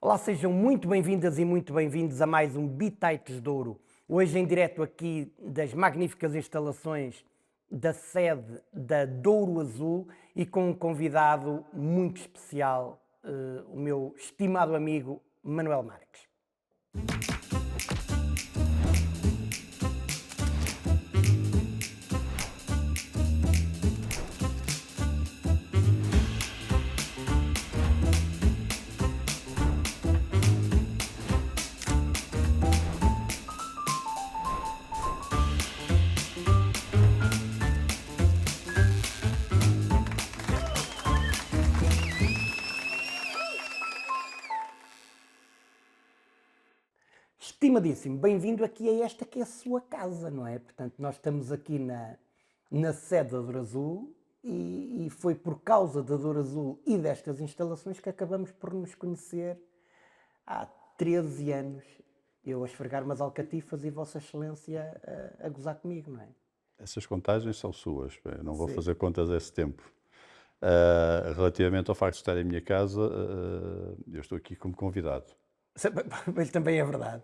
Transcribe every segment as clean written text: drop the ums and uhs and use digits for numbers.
Olá, sejam muito bem-vindas e muito bem-vindos a mais um Bitites de Ouro. Hoje em direto aqui das magníficas instalações da sede da Douro Azul e com um convidado muito especial, o meu estimado amigo Manuel Marques. Estimadíssimo, bem-vindo aqui a esta que é a sua casa, não é? Portanto, nós estamos aqui na sede da Douro Azul e foi por causa da Douro Azul e destas instalações que acabamos por nos conhecer há 13 anos. Eu a esfregar umas alcatifas e Vossa Excelência a gozar comigo, não é? Essas contagens são suas, eu não vou Sim. fazer contas a esse tempo. Relativamente ao facto de estar em minha casa, eu estou aqui como convidado. Mas também é verdade.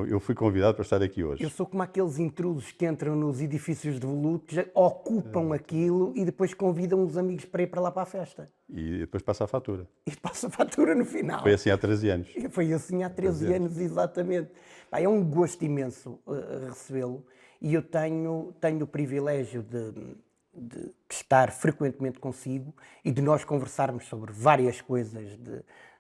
Eu fui convidado para estar aqui Eu hoje. sou como aqueles intrusos que entram nos edifícios de volutos, ocupam aquilo e depois convidam os amigos para ir para lá para a festa. E depois passa a fatura. E passa a fatura no final. Foi assim há 13 anos. Foi assim há 13 anos, exatamente. Pá, é um gosto imenso recebê-lo e eu tenho o privilégio de estar frequentemente consigo e de nós conversarmos sobre várias coisas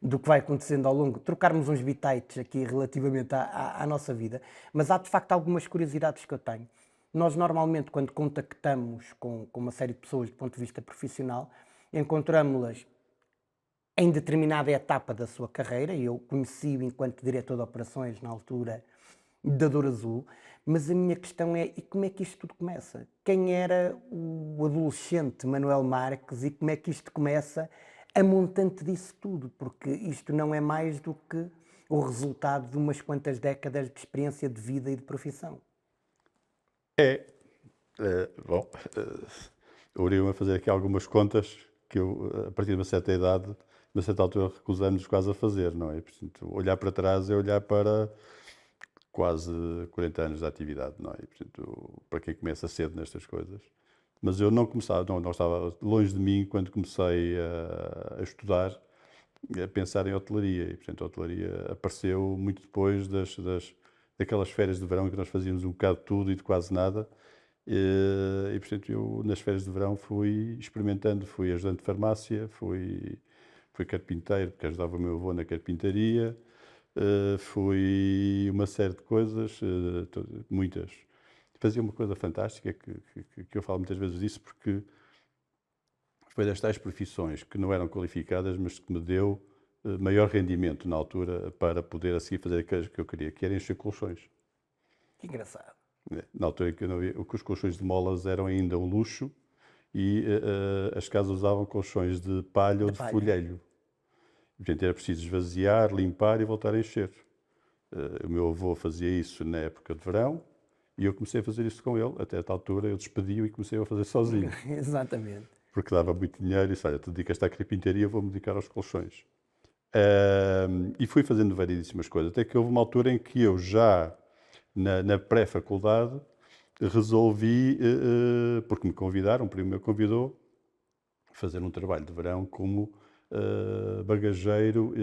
do que vai acontecendo ao longo, trocarmos uns bitites aqui relativamente à nossa vida, mas há de facto algumas curiosidades que eu tenho. Nós normalmente, quando contactamos com uma série de pessoas do ponto de vista profissional, encontramos-las em determinada etapa da sua carreira. Eu conheci-o enquanto diretor de operações na altura da Douro Azul, mas a minha questão é, e como é que isto tudo começa? Quem era o adolescente Manuel Marques e como é que isto começa a montante disso tudo? Porque isto não é mais do que o resultado de umas quantas décadas de experiência de vida e de profissão. Bom, obrigo-me a fazer aqui algumas contas que eu, a partir de uma certa idade, uma certa altura, recusamos quase a fazer, não é? Portanto, olhar para trás é olhar para quase 40 anos de atividade, não é? E, portanto, para quem começa cedo nestas coisas. Mas eu não começava, não estava longe de mim quando comecei a estudar, a pensar em hotelaria. E, portanto, a hotelaria apareceu muito depois daquelas férias de verão em que nós fazíamos um bocado de tudo e de quase nada. Portanto, eu nas férias de verão fui experimentando, fui ajudante de farmácia, fui carpinteiro, porque ajudava o meu avô na carpintaria, fui uma série de coisas, muitas. Fazia uma coisa fantástica que eu falo muitas vezes disso, porque foi das tais profissões que não eram qualificadas, mas que me deu maior rendimento na altura para poder a seguir fazer aquilo que eu queria, que era encher colchões. Que engraçado. Na altura em que eu não havia, os colchões de molas eram ainda um luxo e as casas usavam colchões de palha ou de palha. folhelho. Portanto, era preciso esvaziar, limpar e voltar a encher. O meu avô fazia isso na época de verão e eu comecei a fazer isso com ele. Até a tal altura eu despedi-o e comecei a fazer sozinho. Exatamente. Porque dava muito dinheiro e disse, olha, tu dedicas-te à carpintaria, vou-me dedicar aos colchões. E fui fazendo variedíssimas coisas, até que houve uma altura em que eu já, na pré-faculdade, resolvi, porque me convidaram, um primo meu convidou, fazer um trabalho de verão como bagageiro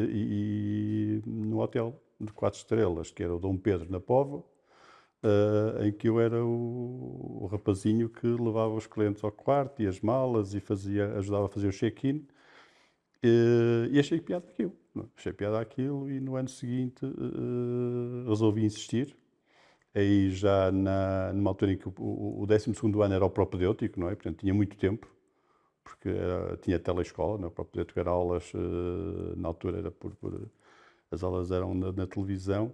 no hotel de 4 estrelas, que era o Dom Pedro na Póvoa, em que eu era o rapazinho que levava os clientes ao quarto e as malas e ajudava a fazer o check-in. E achei piada aquilo. Achei piada aquilo e no ano seguinte resolvi insistir. Aí já numa altura em que o 12º ano era o propedêutico, não é? Portanto, tinha muito tempo, porque tinha telescola, não é? O propedêutico era aulas, na altura era as aulas eram na televisão,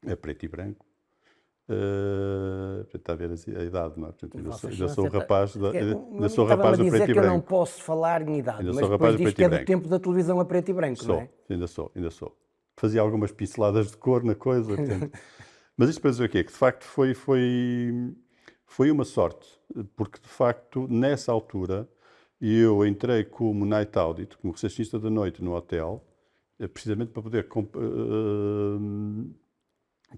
a preto e branco. Portanto, está a ver a idade, não é? Portanto, ainda sou o rapaz, ainda sou o Estava-me a rapaz do dizer preto e que eu não branco. posso falar em idade, Ainda mas sou rapaz depois do diz preto que e é do branco. tempo da televisão a preto e branco, não é? Ainda sou. Fazia algumas pinceladas de cor na coisa, portanto. Mas isto para dizer o quê? Que de facto foi uma sorte, porque de facto nessa altura eu entrei como night audit, como recepcionista da noite no hotel, precisamente para poder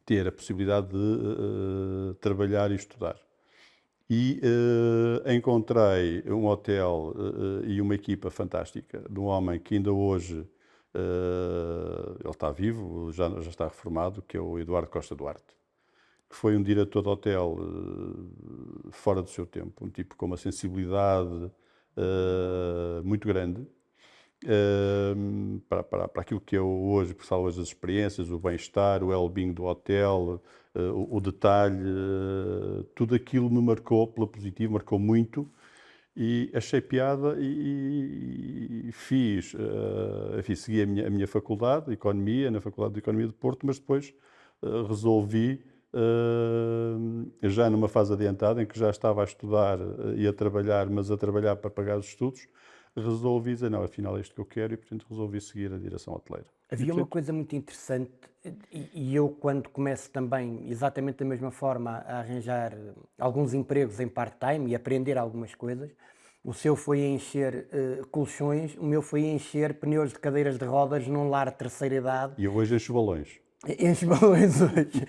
ter a possibilidade de trabalhar e estudar. E encontrei um hotel e uma equipa fantástica de um homem que ainda hoje ele está vivo, já está reformado, que é o Eduardo Costa Duarte, que foi um diretor de hotel fora do seu tempo, um tipo com uma sensibilidade muito grande para aquilo que é hoje, por hoje as experiências, o bem-estar, o well-being do hotel, o detalhe, tudo aquilo me marcou pela positiva, marcou muito e achei piada e fiz, enfim, segui a minha faculdade de Economia, na Faculdade de Economia de Porto, mas depois resolvi, já numa fase adiantada, em que já estava a estudar e a trabalhar, mas a trabalhar para pagar os estudos, resolvi dizer, não, afinal é isto que eu quero e, portanto, resolvi seguir a direção hoteleira. Havia uma coisa muito interessante, e eu, quando começo também, exatamente da mesma forma, a arranjar alguns empregos em part-time e aprender algumas coisas, o seu foi a encher colchões, o meu foi a encher pneus de cadeiras de rodas num lar de terceira idade. E eu hoje encho balões. Enche balões hoje.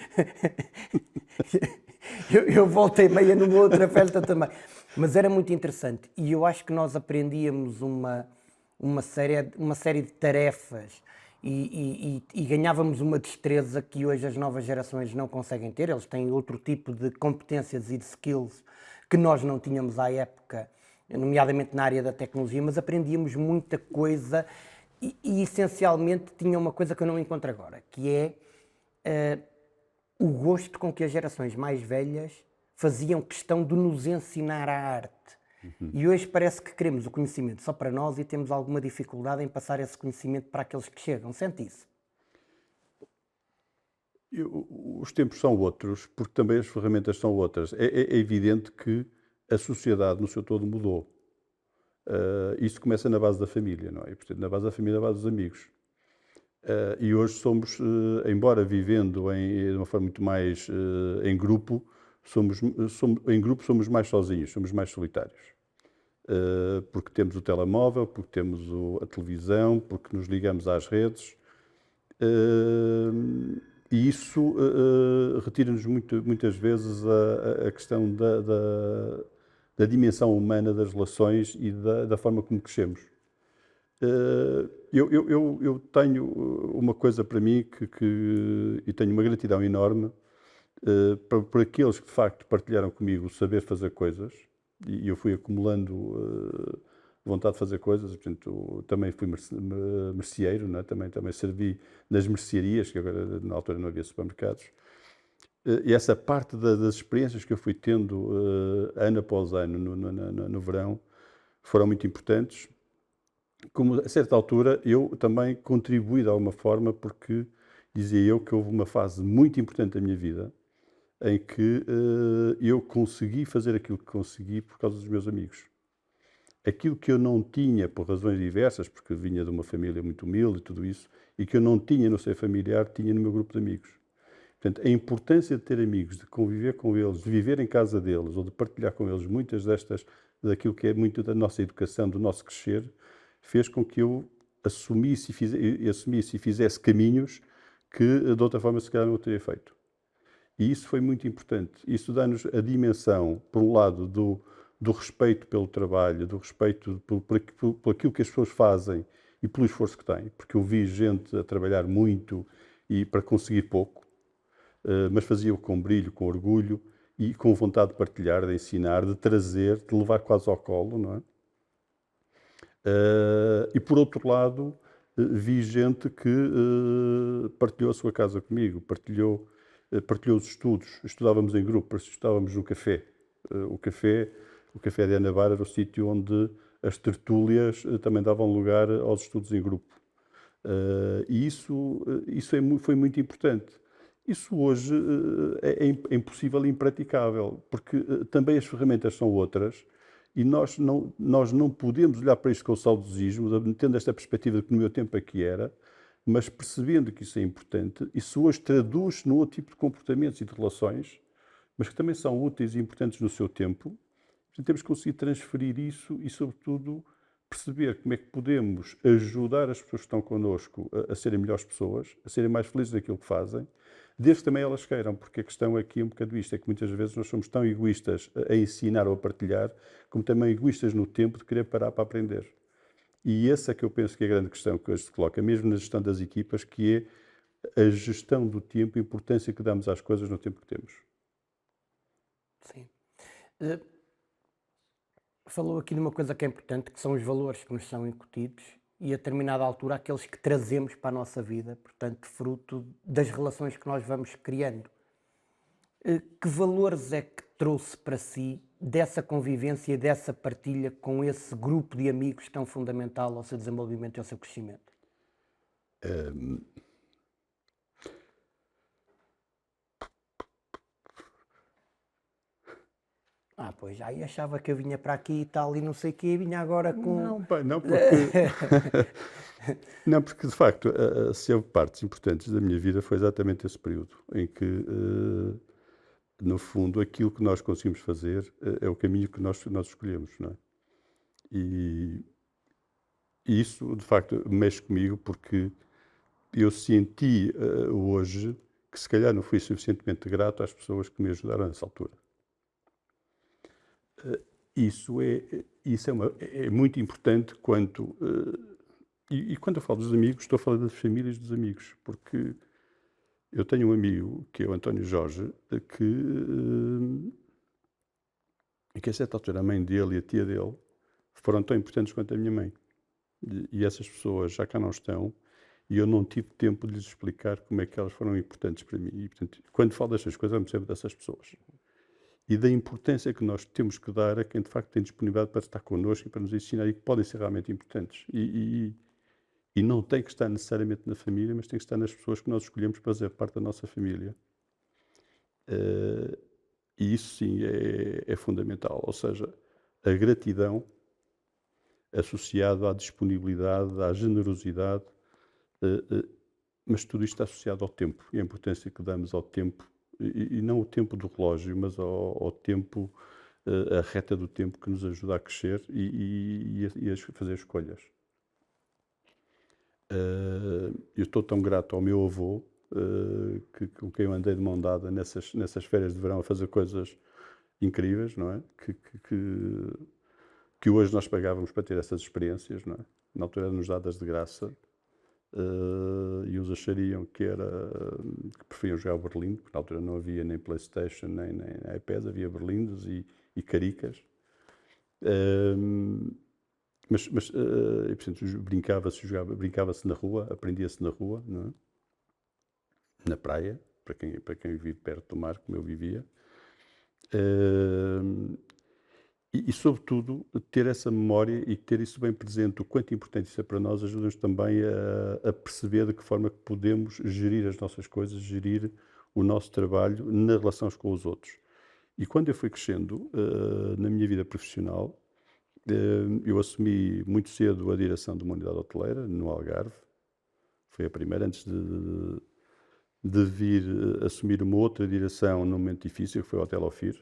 Eu voltei meia numa outra festa também. Mas era muito interessante. E eu acho que nós aprendíamos uma série de tarefas e ganhávamos uma destreza que hoje as novas gerações não conseguem ter. Eles têm outro tipo de competências e de skills que nós não tínhamos à época, nomeadamente na área da tecnologia, mas aprendíamos muita coisa e essencialmente tinha uma coisa que eu não encontro agora, que é o gosto com que as gerações mais velhas faziam questão de nos ensinar a arte. E hoje parece que queremos o conhecimento só para nós e temos alguma dificuldade em passar esse conhecimento para aqueles que chegam. Sente isso? Os tempos são outros, porque também as ferramentas são outras. É evidente que a sociedade no seu todo mudou. Isso começa na base da família, não é? E, portanto, na base da família, na base dos amigos. E hoje somos, embora vivendo de uma forma muito mais em grupo, em grupo somos mais sozinhos, somos mais solitários. Porque temos o telemóvel, porque temos a televisão, porque nos ligamos às redes. E isso retira-nos muitas vezes a questão da dimensão humana das relações e da forma como crescemos. Eu tenho uma coisa para mim e tenho uma gratidão enorme por aqueles que de facto partilharam comigo o saber fazer coisas e eu fui acumulando vontade de fazer coisas, portanto também fui merceeiro, não é? Também servi nas mercearias, que agora na altura não havia supermercados. E essa parte das experiências que eu fui tendo ano após ano no verão foram muito importantes. Como a certa altura eu também contribuí de alguma forma, porque dizia eu que houve uma fase muito importante da minha vida em que eu consegui fazer aquilo que consegui por causa dos meus amigos. Aquilo que eu não tinha por razões diversas, porque vinha de uma família muito humilde e tudo isso, e que eu não tinha no seio familiar, tinha no meu grupo de amigos. Portanto, a importância de ter amigos, de conviver com eles, de viver em casa deles ou de partilhar com eles muitas daquilo que é muito da nossa educação, do nosso crescer, fez com que eu assumisse e fizesse caminhos que de outra forma se calhar não eu teria feito. E isso foi muito importante. Isso dá-nos a dimensão, por um lado, do respeito pelo trabalho, do respeito por aquilo que as pessoas fazem e pelo esforço que têm. Porque eu vi gente a trabalhar muito e para conseguir pouco, mas fazia-o com brilho, com orgulho e com vontade de partilhar, de ensinar, de trazer, de levar quase ao colo, não é? E por outro lado, vi gente que partilhou a sua casa comigo, partilhou os estudos. Estudávamos em grupo, estudávamos no café. O café de Anabar era o sítio onde as tertúlias também davam lugar aos estudos em grupo. E isso foi muito importante. Isso hoje é impossível e impraticável, porque também as ferramentas são outras e nós não podemos olhar para isto com saudosismo, tendo esta perspectiva de que no meu tempo aqui era, mas percebendo que isso é importante, isso hoje traduz-se num outro tipo de comportamentos e de relações, mas que também são úteis e importantes no seu tempo. Portanto, temos que conseguir transferir isso e, sobretudo, perceber como é que podemos ajudar as pessoas que estão connosco a serem melhores pessoas, a serem mais felizes naquilo que fazem, desde que também elas queiram, porque a questão aqui é um bocado isto, é que muitas vezes nós somos tão egoístas a ensinar ou a partilhar, como também egoístas no tempo de querer parar para aprender. E essa é que eu penso que é a grande questão que hoje se coloca, mesmo na gestão das equipas, que é a gestão do tempo, a importância que damos às coisas no tempo que temos. Sim. Eh, Falou aqui de uma coisa que é importante, que são os valores que nos são incutidos e, a determinada altura, aqueles que trazemos para a nossa vida, portanto, fruto das relações que nós vamos criando. Que valores é que trouxe para si dessa convivência e dessa partilha com esse grupo de amigos tão fundamental ao seu desenvolvimento e ao seu crescimento? Pois, aí achava que eu vinha para aqui e tal e não sei o quê, vinha agora com... Não, pá, não porque... não, porque de facto, se houve partes importantes da minha vida foi exatamente esse período em que, no fundo, aquilo que nós conseguimos fazer é o caminho que nós escolhemos, não é? E isso, de facto, mexe comigo porque eu senti hoje que se calhar não fui suficientemente grato às pessoas que me ajudaram nessa altura. Isso é muito importante quanto... e quando eu falo dos amigos, estou a falar das famílias dos amigos, porque eu tenho um amigo, que é o António Jorge, que a certa altura a mãe dele e a tia dele foram tão importantes quanto a minha mãe. E essas pessoas já cá não estão, e eu não tive tempo de lhes explicar como é que elas foram importantes para mim. E, portanto, quando falo destas coisas, eu me sempre dessas pessoas. E da importância que nós temos que dar a quem de facto tem disponibilidade para estar connosco e para nos ensinar e que podem ser realmente importantes. E não tem que estar necessariamente na família, mas tem que estar nas pessoas que nós escolhemos para fazer parte da nossa família. E isso sim é fundamental. Ou seja, a gratidão associada à disponibilidade, à generosidade, mas tudo isto está associado ao tempo e a importância que damos ao tempo, e não o tempo do relógio, mas ao tempo, a reta do tempo que nos ajuda a crescer e a fazer escolhas. Eu estou tão grato ao meu avô, com quem eu andei de mão dada nessas férias de verão a fazer coisas incríveis, não é? Que hoje nós pagávamos para ter essas experiências, não é? Na altura eram-nos dadas de graça, e uns achariam que preferiam jogar o Berlim, porque na altura não havia nem Playstation, nem iPads, havia berlindos e caricas. Mas e, portanto, brincava-se na rua, aprendia-se na rua, não é? Na praia, para quem vive perto do mar, como eu vivia. E, sobretudo, ter essa memória e ter isso bem presente, o quanto importante isso é para nós, ajuda-nos também a perceber de que forma que podemos gerir as nossas coisas, gerir o nosso trabalho na relação uns com os outros. E quando eu fui crescendo na minha vida profissional, eu assumi muito cedo a direção de uma unidade hoteleira, no Algarve. Foi a primeira, antes de vir assumir uma outra direção num momento difícil, que foi o Hotel Ofir.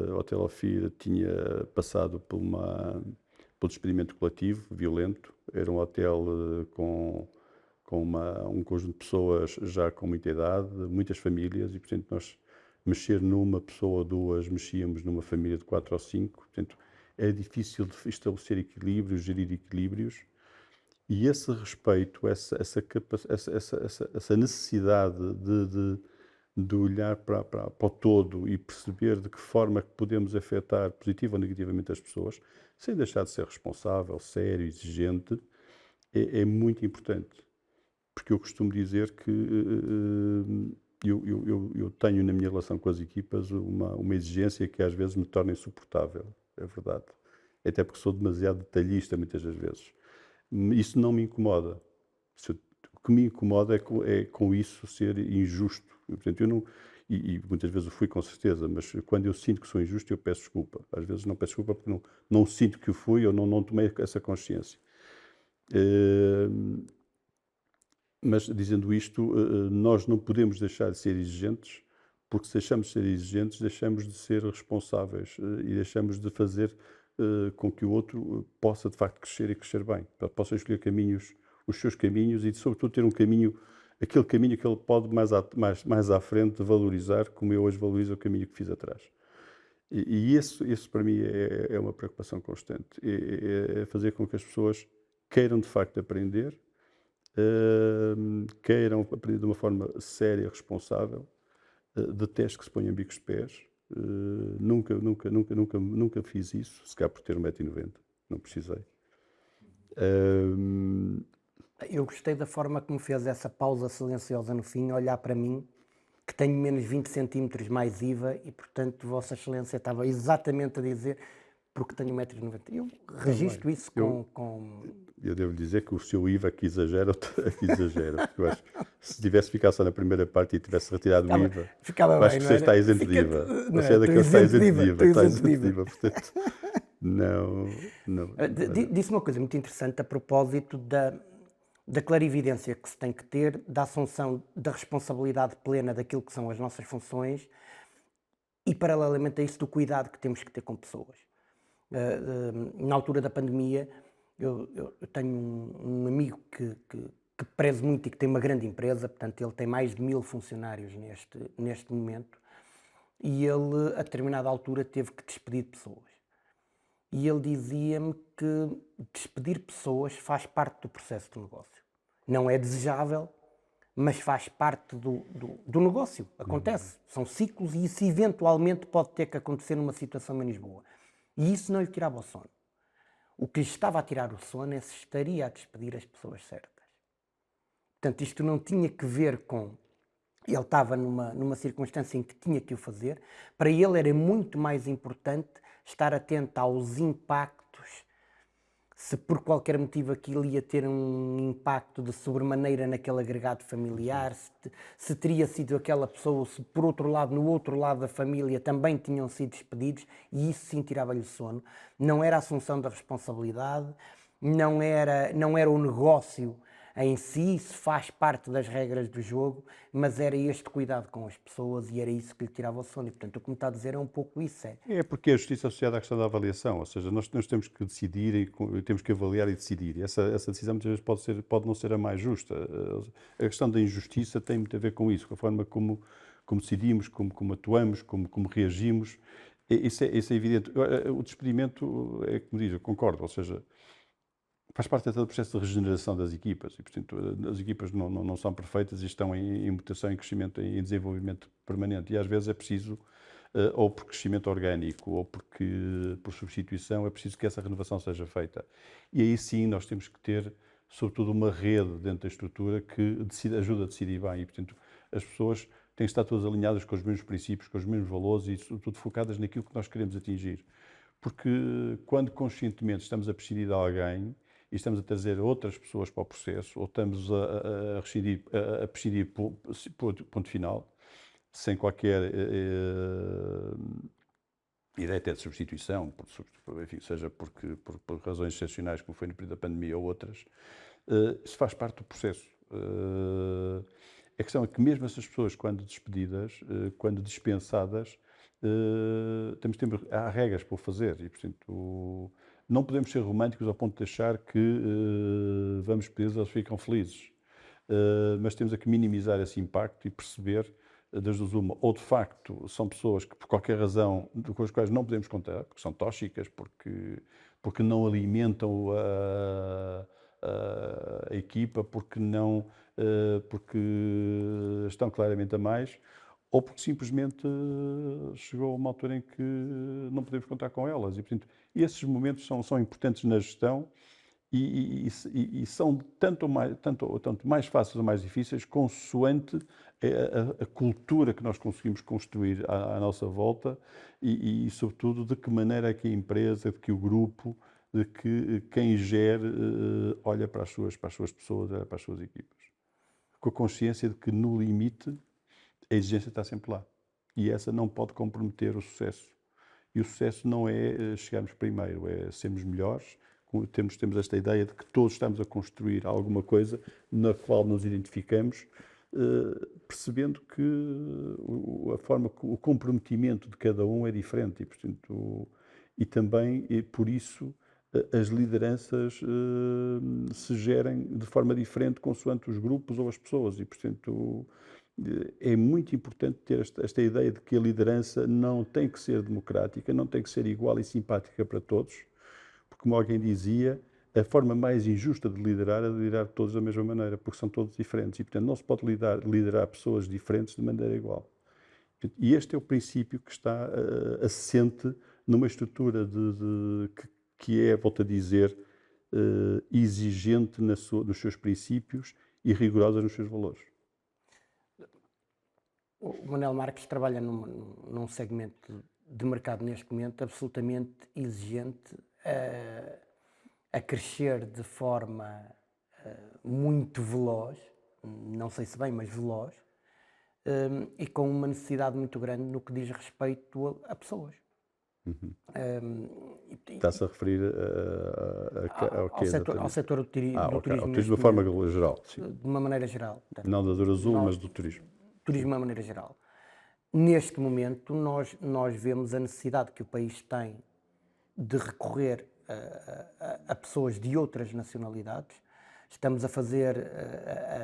O Hotel Ofir tinha passado por um despedimento coletivo, violento. Era um hotel com um conjunto de pessoas já com muita idade, muitas famílias, e, portanto, nós mexer numa pessoa ou duas, mexíamos numa família de 4 ou 5. Portanto, é difícil de estabelecer equilíbrios, gerir equilíbrios. E esse respeito, essa necessidade de olhar para o todo e perceber de que forma que podemos afetar positiva ou negativamente as pessoas, sem deixar de ser responsável, sério, exigente, é muito importante. Porque eu costumo dizer que eu tenho na minha relação com as equipas uma exigência que às vezes me torna insuportável, é verdade. Até porque sou demasiado detalhista muitas das vezes. Isso não me incomoda. O que me incomoda é com isso ser injusto. Portanto, eu não, e muitas vezes o fui com certeza, mas quando eu sinto que sou injusto, eu peço desculpa. Às vezes não peço desculpa porque não sinto que o fui ou não tomei essa consciência. Mas, dizendo isto, nós não podemos deixar de ser exigentes, porque se deixamos de ser exigentes, deixamos de ser responsáveis e deixamos de fazer com que o outro possa, de facto, crescer e crescer bem. Possa escolher caminhos, os seus caminhos e, sobretudo, ter um caminho, aquele caminho que ele pode mais à frente valorizar, como eu hoje valorizo o caminho que fiz atrás. E isso para mim é uma preocupação constante. É fazer com que as pessoas queiram, de facto, aprender, queiram aprender de uma forma séria, responsável, detesto que se ponham bicos de pés. Nunca fiz isso, se calhar por ter 1,90 m, não precisei. Eu gostei da forma como fez essa pausa silenciosa no fim, olhar para mim, que tenho menos 20 centímetros mais IVA e, portanto, Vossa Excelência estava exatamente a dizer porque tenho 1,90 m. Eu registro isso com... Eu devo dizer que o seu IVA aqui exagera, porque eu acho que se tivesse ficado só na primeira parte e tivesse retirado o IVA, ficava eu acho bem, que não você era? está isento de IVA. Você é daqueles que está isento de IVA, portanto, não. Disse uma coisa muito interessante a propósito da clarividência que se tem que ter, da assunção da responsabilidade plena daquilo que são as nossas funções e, paralelamente a isso, do cuidado que temos que ter com pessoas. Na altura da pandemia, eu tenho um amigo que prezo muito e que tem uma grande empresa, portanto ele tem mais de 1000 funcionários neste momento, e ele a determinada altura teve que despedir pessoas. E ele dizia-me que despedir pessoas faz parte do processo do negócio. Não é desejável, mas faz parte do negócio. Acontece. São ciclos e isso eventualmente pode ter que acontecer numa situação menos boa. E isso não lhe tirava o sono. O que lhe estava a tirar o sono é se estaria a despedir as pessoas certas. Portanto, isto não tinha que ver com... Ele estava numa circunstância em que tinha que o fazer. Para ele era muito mais importante estar atento aos impactos, se por qualquer motivo aquilo ia ter um impacto de sobremaneira naquele agregado familiar, se teria sido aquela pessoa, se por outro lado, no outro lado da família também tinham sido despedidos, e isso sim tirava-lhe o sono. Não era a assunção da responsabilidade, não era o negócio em si, isso faz parte das regras do jogo, mas era este cuidado com as pessoas e era isso que lhe tirava o sono. E, portanto, o que me está a dizer é um pouco isso. É porque a justiça associada à questão da avaliação, ou seja, nós temos que decidir e temos que avaliar e decidir. E essa decisão muitas vezes pode não ser a mais justa. A questão da injustiça tem muito a ver com isso, com a forma como decidimos, como atuamos, como reagimos. Isso é evidente. O despedimento é como diz, eu concordo, ou seja, faz parte até do processo de regeneração das equipas e, portanto, as equipas não são perfeitas e estão em mutação, em crescimento, em desenvolvimento permanente. E às vezes é preciso, ou por crescimento orgânico, ou porque por substituição, é preciso que essa renovação seja feita. E aí sim nós temos que ter, sobretudo, uma rede dentro da estrutura que ajuda a decidir bem. E, portanto, as pessoas têm que estar todas alinhadas com os mesmos princípios, com os mesmos valores e, sobretudo, focadas naquilo que nós queremos atingir. Porque quando conscientemente estamos a prescindir de alguém, e estamos a trazer outras pessoas para o processo, ou estamos a prescindir ponto final, sem qualquer ideia até de substituição, enfim, seja por razões excepcionais, como foi no período da pandemia ou outras, isso faz parte do processo. A questão é que mesmo essas pessoas, quando despedidas, quando dispensadas, há regras para o fazer e, portanto, não podemos ser românticos ao ponto de achar que vamos pedir, eles ficam felizes. Mas temos a que minimizar esse impacto e perceber, das duas uma, ou de facto são pessoas que por qualquer razão com as quais não podemos contar, porque são tóxicas, porque não alimentam a equipa, porque estão claramente a mais, ou porque simplesmente chegou uma altura em que não podemos contar com elas. E, portanto, esses momentos são importantes na gestão e são tanto mais fáceis ou mais difíceis consoante a cultura que nós conseguimos construir à nossa volta sobretudo, de que maneira é que a empresa, de que o grupo, de que quem gere olha para as suas pessoas, olha para as suas equipas. Com a consciência de que, no limite, a exigência está sempre lá. E essa não pode comprometer o sucesso. E o sucesso não é chegarmos primeiro, é sermos melhores. Temos esta ideia de que todos estamos a construir alguma coisa na qual nos identificamos, percebendo que o comprometimento de cada um é diferente. E, portanto, e também, por isso, as lideranças se gerem de forma diferente consoante os grupos ou as pessoas e, portanto, é muito importante ter esta ideia de que a liderança não tem que ser democrática, não tem que ser igual e simpática para todos, porque, como alguém dizia, a forma mais injusta de liderar é liderar todos da mesma maneira, porque são todos diferentes e, portanto, não se pode liderar pessoas diferentes de maneira igual. E este é o princípio que está assente numa estrutura que é, volto a dizer, exigente nos seus princípios e rigorosa nos seus valores. O Manuel Marques trabalha num segmento de mercado neste momento absolutamente exigente, a crescer de forma muito veloz, não sei se bem, mas veloz, e com uma necessidade muito grande no que diz respeito a pessoas. Está-se a referir ao quê? Ao setor do turismo Ao turismo de neste forma momento, geral, sim. de uma maneira geral. Portanto, Não da Douro Azul, mas do turismo. turismo de uma maneira geral. Neste momento, nós vemos a necessidade que o país tem de recorrer a pessoas de outras nacionalidades. Estamos a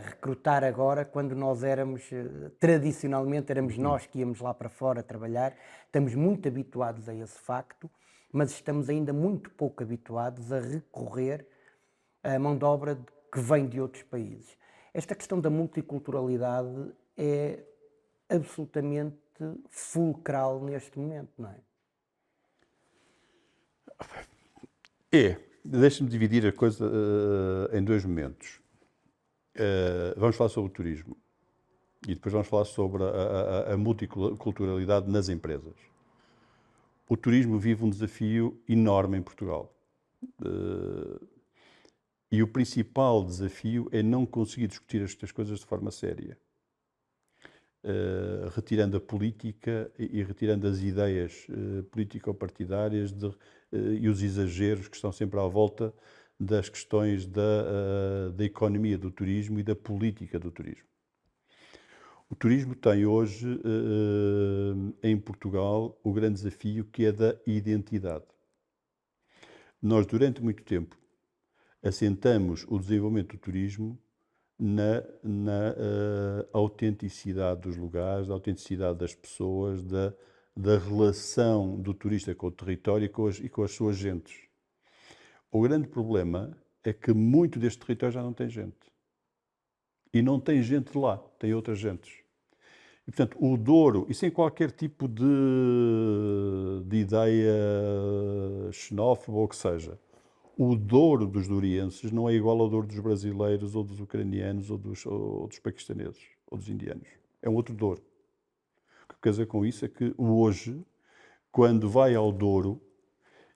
recrutar agora, quando nós éramos, tradicionalmente, éramos nós que íamos lá para fora trabalhar. Estamos muito habituados a esse facto, mas estamos ainda muito pouco habituados a recorrer à mão de obra que vem de outros países. Esta questão da multiculturalidade é absolutamente fulcral neste momento, não é? Deixa-me dividir a coisa em dois momentos. Vamos falar sobre o turismo e depois vamos falar sobre a multiculturalidade nas empresas. O turismo vive um desafio enorme em Portugal. E o principal desafio é não conseguir discutir estas coisas de forma séria. Retirando a política e retirando as ideias político-partidárias e os exageros que estão sempre à volta das questões da economia do turismo e da política do turismo. O turismo tem hoje, em Portugal, o grande desafio que é da identidade. Nós, durante muito tempo, assentamos o desenvolvimento do turismo na autenticidade dos lugares, da autenticidade das pessoas, da relação do turista com o território e com as suas gentes. O grande problema é que muito deste território já não tem gente. E não tem gente lá, tem outras gentes. E, portanto, o Douro, e sem qualquer tipo de ideia xenófoba ou o que seja, o Douro dos dourienses não é igual ao Douro dos brasileiros, ou dos ucranianos, ou dos paquistaneses, ou dos indianos. É um outro Douro. O que quer dizer com isso é que hoje, quando vai ao Douro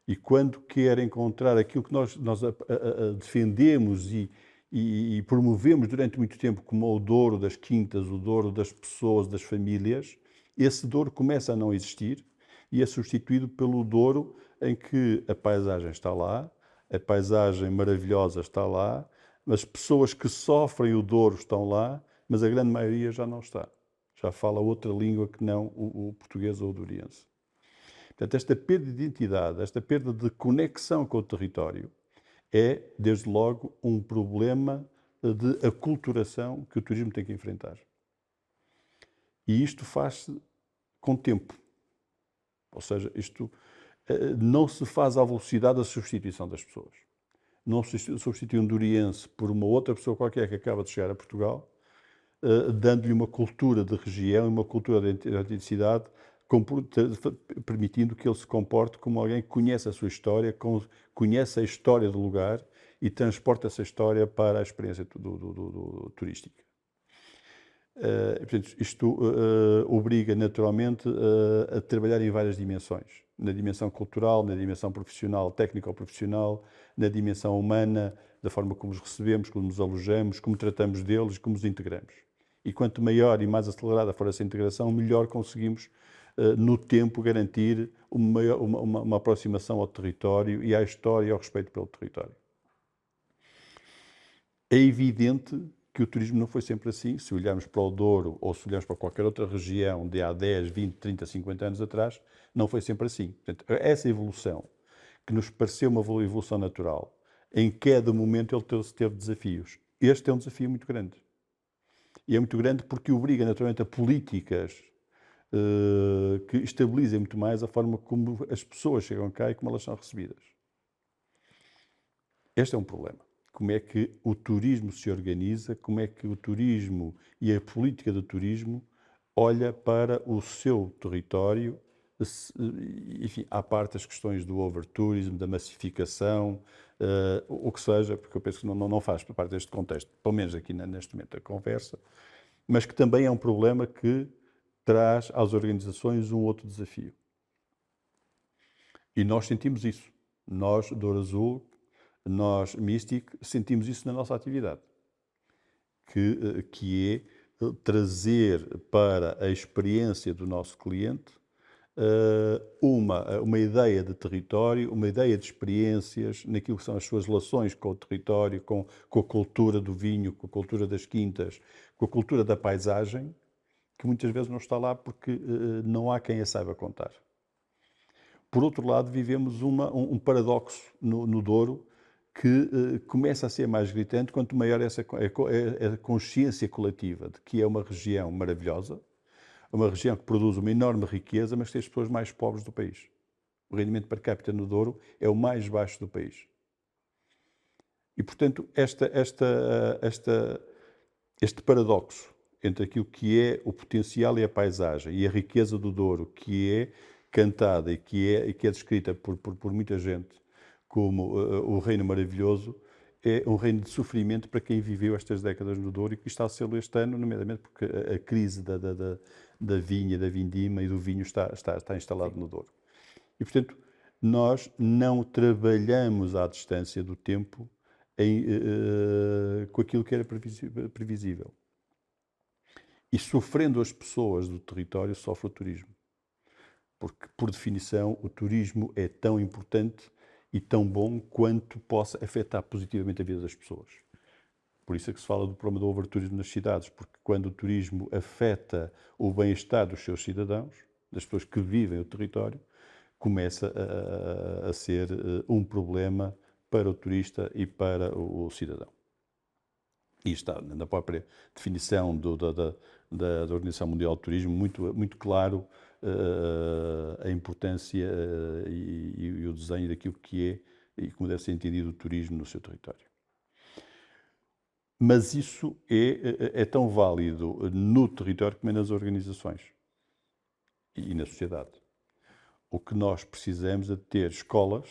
e quando quer encontrar aquilo que nós defendemos e promovemos durante muito tempo como o Douro das quintas, o Douro das pessoas, das famílias, esse Douro começa a não existir e é substituído pelo Douro em que a paisagem está lá, a paisagem maravilhosa está lá, as pessoas que sofrem o Douro estão lá, mas a grande maioria já não está. Já fala outra língua que não o português ou o douriense. Portanto, esta perda de identidade, esta perda de conexão com o território é, desde logo, um problema de aculturação que o turismo tem que enfrentar. E isto faz-se com tempo. Ou seja, isto não se faz à velocidade da substituição das pessoas. Não se substitui um douriense por uma outra pessoa qualquer que acaba de chegar a Portugal, dando-lhe uma cultura de região e uma cultura de autenticidade, permitindo que ele se comporte como alguém que conhece a sua história, conhece a história do lugar e transporta essa história para a experiência turística. Portanto, isto obriga naturalmente a trabalhar em várias dimensões. Na dimensão cultural, na dimensão profissional, técnico-profissional, na dimensão humana, da forma como os recebemos, como nos alojamos, como tratamos deles, como os integramos. E quanto maior e mais acelerada for essa integração, melhor conseguimos, no tempo, garantir uma aproximação ao território e à história e ao respeito pelo território. É evidente que o turismo não foi sempre assim. Se olharmos para o Douro ou se olharmos para qualquer outra região de há 10, 20, 30, 50 anos atrás, não foi sempre assim. Portanto, essa evolução, que nos pareceu uma evolução natural, em cada momento ele teve desafios. Este é um desafio muito grande. E é muito grande porque obriga naturalmente a políticas que estabilizem muito mais a forma como as pessoas chegam cá e como elas são recebidas. Este é um problema. Como é que o turismo se organiza, como é que o turismo e a política do turismo olha para o seu território, enfim, à parte das questões do overtourism, da massificação, o que seja, porque eu penso que não faz parte deste contexto, pelo menos aqui neste momento da conversa, mas que também é um problema que traz às organizações um outro desafio. E nós sentimos isso. Nós, Douro Azul, nós, Mystic, sentimos isso na nossa atividade, que é trazer para a experiência do nosso cliente uma ideia de território, uma ideia de experiências naquilo que são as suas relações com o território, com a cultura do vinho, com a cultura das quintas, com a cultura da paisagem, que muitas vezes não está lá porque não há quem a saiba contar. Por outro lado, vivemos um paradoxo no Douro, que começa a ser mais gritante quanto maior a consciência coletiva de que é uma região maravilhosa, uma região que produz uma enorme riqueza, mas tem as pessoas mais pobres do país. O rendimento per capita no Douro é o mais baixo do país. E, portanto, este paradoxo entre aquilo que é o potencial e a paisagem e a riqueza do Douro, que é cantada e que é descrita por muita gente como o reino maravilhoso, é um reino de sofrimento para quem viveu estas décadas no Douro e que está a ser este ano, nomeadamente porque a crise da vinha, da vindima e do vinho está instalado no Douro. E, portanto, nós não trabalhamos à distância do tempo com aquilo que era previsível. E sofrendo as pessoas do território, sofre o turismo. Porque, por definição, o turismo é tão importante e tão bom quanto possa afetar positivamente a vida das pessoas. Por isso é que se fala do problema do overturismo nas cidades, porque quando o turismo afeta o bem-estar dos seus cidadãos, das pessoas que vivem o território, começa a ser um problema para o turista e para o cidadão. E está na própria definição da Organização Mundial do Turismo muito claro a importância e o desenho daquilo que é e como deve ser entendido o turismo no seu território. Mas isso é tão válido no território como é nas organizações e na sociedade. O que nós precisamos é de ter escolas,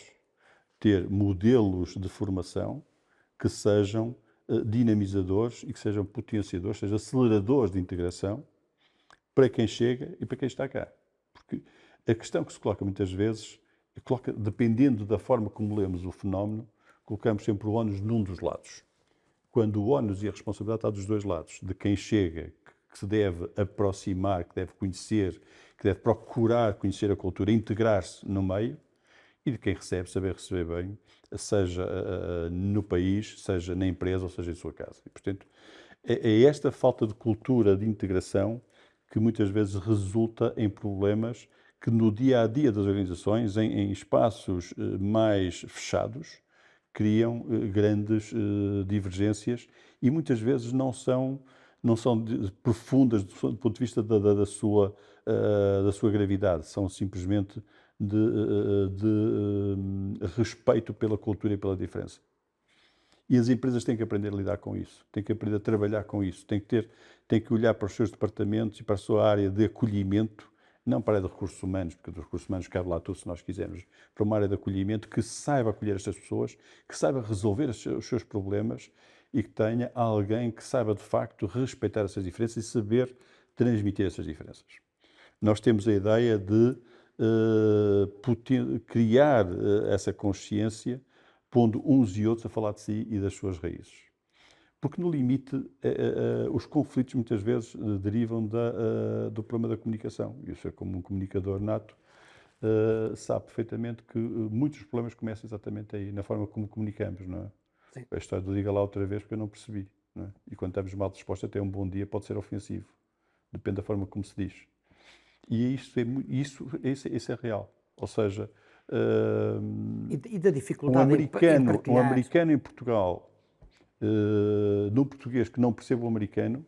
ter modelos de formação que sejam dinamizadores e que sejam potenciadores, sejam aceleradores de integração para quem chega e para quem está cá. Porque a questão que se coloca muitas vezes, dependendo da forma como lemos o fenómeno, colocamos sempre o ónus num dos lados. Quando o ónus e a responsabilidade está dos dois lados, de quem chega, que se deve aproximar, que deve conhecer, que deve procurar conhecer a cultura, integrar-se no meio, e de quem recebe, saber receber bem, seja no país, seja na empresa ou seja em sua casa. E, portanto, é esta falta de cultura de integração que muitas vezes resulta em problemas que no dia-a-dia das organizações, em espaços mais fechados, criam grandes divergências e muitas vezes não são profundas do ponto de vista da sua gravidade, são simplesmente de respeito pela cultura e pela diferença. E as empresas têm que aprender a lidar com isso, têm que aprender a trabalhar com isso, têm que olhar para os seus departamentos e para a sua área de acolhimento, não para a área de recursos humanos, porque dos recursos humanos cabe lá tudo se nós quisermos, para uma área de acolhimento que saiba acolher estas pessoas, que saiba resolver os seus problemas e que tenha alguém que saiba de facto respeitar essas diferenças e saber transmitir essas diferenças. Nós temos a ideia de criar essa consciência pondo uns e outros a falar de si e das suas raízes. Porque, no limite, os conflitos muitas vezes derivam do problema da comunicação. E o senhor, como um comunicador nato, sabe perfeitamente que muitos problemas começam exatamente aí, na forma como comunicamos, não é? Sim. A história do diga lá outra vez porque eu não percebi. não é? E quando estamos mal dispostos, até um bom dia pode ser ofensivo. Depende da forma como se diz. E isso é real. Ou seja, E da dificuldade em um partilhar. americano em Portugal, no português que não percebe o americano,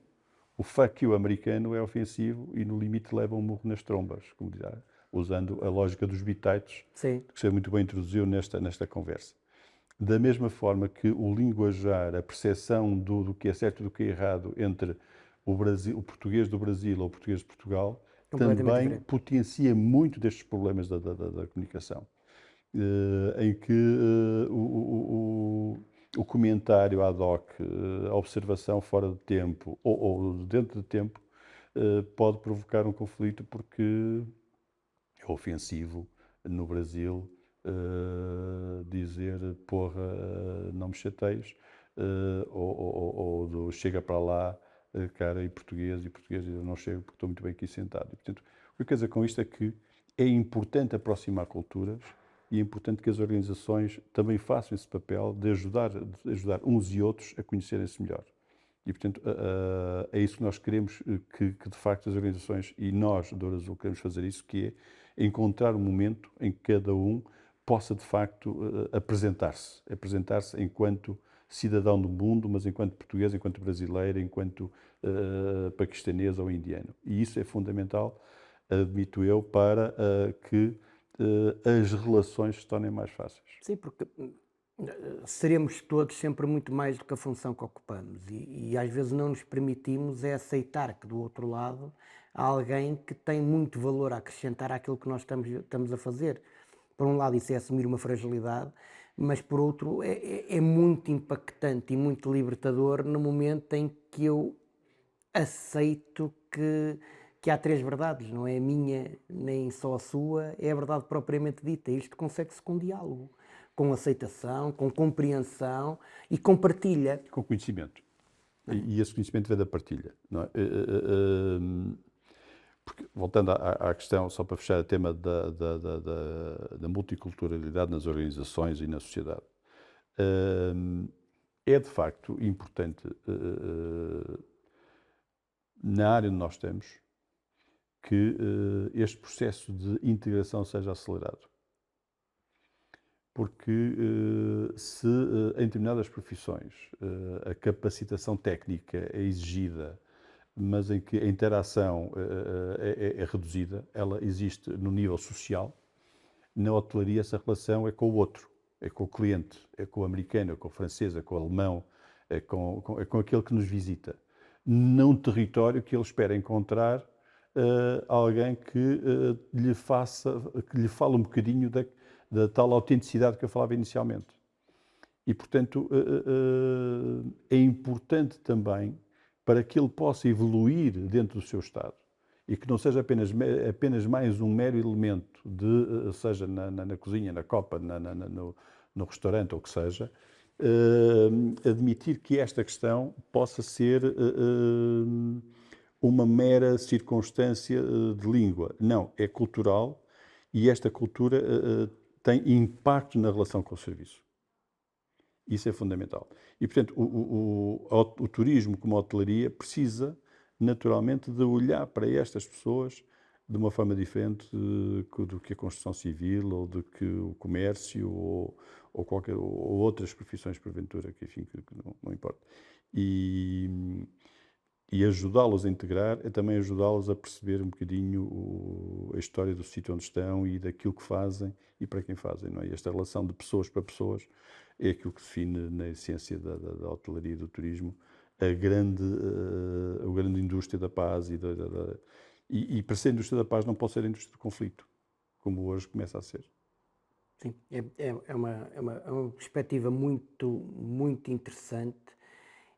o fuck you americano é ofensivo e no limite leva um murro nas trombas, como dirá, usando a lógica dos bitites, Sim, que você muito bem introduziu nesta conversa. Da mesma forma que o linguajar, a percepção do que é certo e do que é errado entre o português do Brasil ou o português de Portugal, completamente também diferente. potencia muito destes problemas da comunicação. Em que o comentário ad hoc, a observação fora de tempo ou dentro de tempo, pode provocar um conflito porque é ofensivo no Brasil dizer porra, não me chateies, ou do chega para lá, cara, e português, eu não chego porque estou muito bem aqui sentado. E, portanto, o que eu quero dizer com isto é que é importante aproximar culturas e é importante que as organizações também façam esse papel de ajudar uns e outros a conhecerem-se melhor. E, portanto, é isso que nós queremos que, de facto, as organizações e nós, do Azul, queremos fazer isso, que é encontrar um momento em que cada um possa, de facto, apresentar-se enquanto cidadão do mundo, mas enquanto português, enquanto brasileiro, enquanto paquistanês ou indiano. E isso é fundamental, admito eu, para que as relações se tornem mais fáceis. Sim, porque seremos todos sempre muito mais do que a função que ocupamos e às vezes não nos permitimos é aceitar que do outro lado há alguém que tem muito valor a acrescentar àquilo que nós estamos a fazer. Por um lado isso é assumir uma fragilidade, mas por outro é muito impactante e muito libertador no momento em que eu aceito que há três verdades, não é a minha nem só a sua, é a verdade propriamente dita. Isto consegue-se com diálogo, com aceitação, com compreensão e com partilha. Com conhecimento. E esse conhecimento vem da partilha. Não é? Porque, voltando à questão, só para fechar o tema da multiculturalidade nas organizações e na sociedade, é de facto importante, na área onde nós estamos, que este processo de integração seja acelerado. Porque se em determinadas profissões a capacitação técnica é exigida, mas em que a interação é reduzida, ela existe no nível social, na hotelaria essa relação é com o outro, é com o cliente, é com o americano, é com o francês, é com o alemão, é com aquele que nos visita. Num território que ele espera encontrar alguém que lhe fale um bocadinho da tal autenticidade que eu falava inicialmente. E, portanto, é importante também para que ele possa evoluir dentro do seu Estado e que não seja apenas mais um mero elemento, seja na cozinha, na copa, no restaurante ou o que seja, admitir que esta questão possa ser uma mera circunstância de língua. Não, é cultural e esta cultura tem impacto na relação com o serviço. Isso é fundamental. E, portanto, o turismo, como a hotelaria, precisa naturalmente de olhar para estas pessoas de uma forma diferente do que a construção civil ou do que o comércio ou outras profissões, porventura, que, enfim, que não importa. E ajudá-los a integrar é também ajudá-los a perceber um bocadinho a história do sítio onde estão e daquilo que fazem e para quem fazem. Não é? E esta relação de pessoas para pessoas é aquilo que define, na essência da hotelaria e do turismo, a grande indústria da paz. E para ser a indústria da paz não pode ser a indústria do conflito, como hoje começa a ser. Sim, é uma perspectiva muito interessante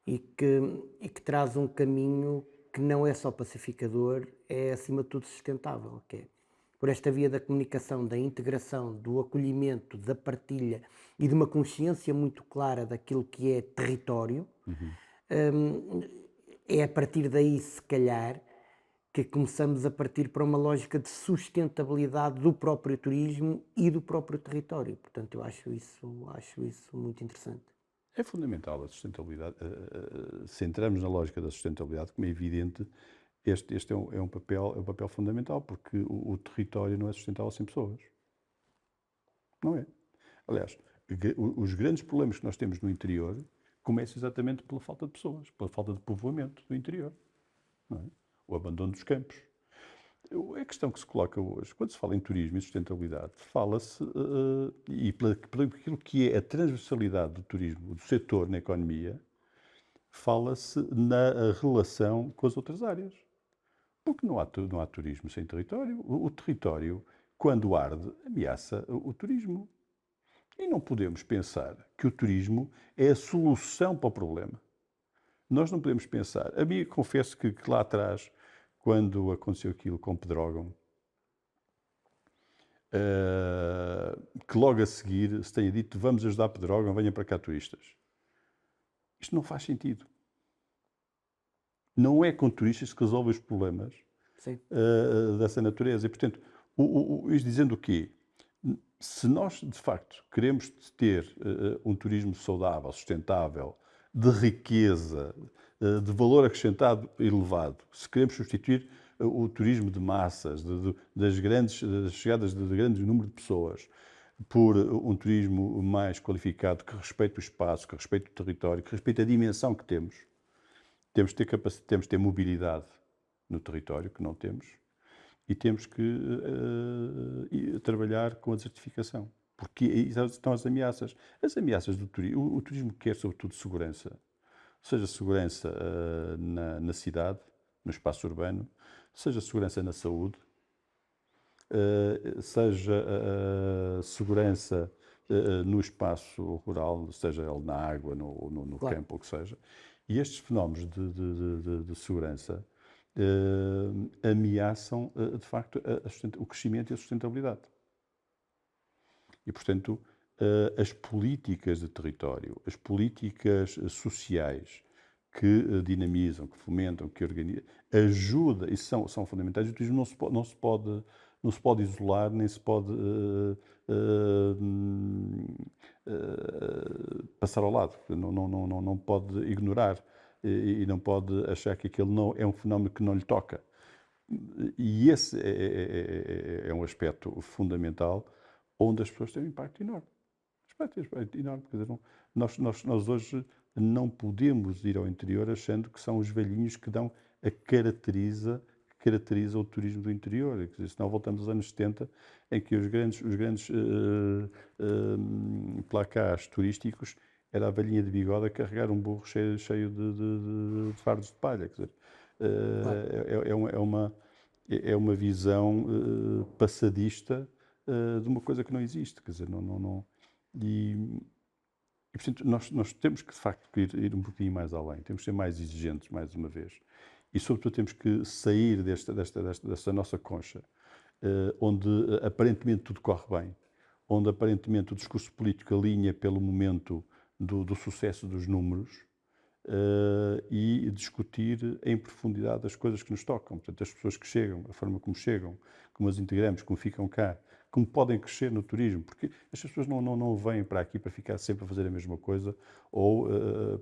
e que traz um caminho que não é só pacificador, é acima de tudo sustentável, que é por esta via da comunicação, da integração, do acolhimento, da partilha e de uma consciência muito clara daquilo que é território, é a partir daí, se calhar, que começamos a partir para uma lógica de sustentabilidade do próprio turismo e do próprio território. Portanto, eu acho isso muito interessante. É fundamental a sustentabilidade. Se entrarmos na lógica da sustentabilidade, como é evidente, este é um papel fundamental, porque o território não é sustentável sem pessoas. Não é. Aliás, os grandes problemas que nós temos no interior começam exatamente pela falta de pessoas, pela falta de povoamento do interior, não é? O abandono dos campos. A questão que se coloca hoje, quando se fala em turismo e sustentabilidade, fala-se, e por aquilo que é a transversalidade do turismo, do setor na economia, fala-se na relação com as outras áreas. Porque não há turismo sem território. O território, quando arde, ameaça o turismo. E não podemos pensar que o turismo é a solução para o problema. Nós não podemos pensar. A mim, confesso que lá atrás, quando aconteceu aquilo com Pedrógão, que logo a seguir se tenha dito vamos ajudar Pedrógão, venham para cá turistas. Isto não faz sentido. Não é com turistas que resolve os problemas dessa natureza. E, portanto, isto dizendo o quê? Se nós, de facto, queremos ter um turismo saudável, sustentável, de riqueza, de valor acrescentado elevado, se queremos substituir o turismo de massas, das chegadas de grande número de pessoas, por um turismo mais qualificado, que respeite o espaço, que respeite o território, que respeite a dimensão que temos de ter capacidade, temos de ter mobilidade no território, que não temos, e temos que trabalhar com a desertificação. Porque aí estão as ameaças. As ameaças do turismo. O turismo quer, sobretudo, segurança. Seja segurança na cidade, no espaço urbano, seja segurança na saúde, seja segurança no espaço rural, seja ele na água, no Claro. campo, ou o que seja. E estes fenómenos de segurança ameaçam, de facto, o crescimento e a sustentabilidade. E, portanto, as políticas de território, as políticas sociais que dinamizam, que fomentam, que organizam, ajudam, e são fundamentais. O turismo não se pode isolar, nem se pode passar ao lado, não pode ignorar e não pode achar que aquele não é um fenómeno que não lhe toca. E esse é um aspecto fundamental onde as pessoas têm um impacto enorme. Impacto enorme. Quer dizer, nós hoje não podemos ir ao interior achando que são os velhinhos que dão caracteriza o turismo do interior. Quer dizer, senão voltamos aos anos 70, em que os grandes placás turísticos era a velhinha de bigode a carregar um burro cheio de fardos de palha. Quer dizer, Claro. é uma visão passadista de uma coisa que não existe. Quer dizer, e portanto, nós temos que, de facto, ir um bocadinho mais além. Temos que ser mais exigentes, mais uma vez. E, sobretudo, temos que sair desta nossa concha, onde aparentemente tudo corre bem, onde aparentemente o discurso político alinha pelo momento do sucesso dos números, e discutir em profundidade as coisas que nos tocam. Portanto, as pessoas que chegam, a forma como chegam, como as integramos, como ficam cá, como podem crescer no turismo, porque as pessoas não vêm para aqui para ficar sempre a fazer a mesma coisa, ou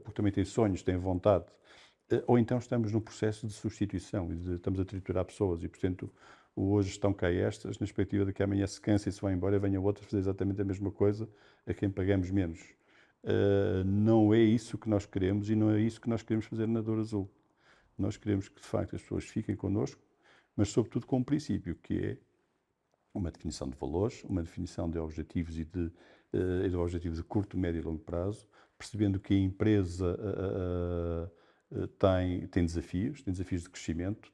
porque também têm sonhos, têm vontade, ou então estamos num processo de substituição, estamos a triturar pessoas e, portanto, hoje estão cá estas, na perspectiva de que amanhã se cansem e se vão embora e venham outros fazer exatamente a mesma coisa a quem pagamos menos. Não é isso que nós queremos e não é isso que nós queremos fazer na Douro Azul. Nós queremos que, de facto, as pessoas fiquem connosco, mas, sobretudo, com um princípio, que é uma definição de valores, uma definição de objetivos e de objetivos de curto, médio e longo prazo, percebendo que a empresa tem desafios de crescimento,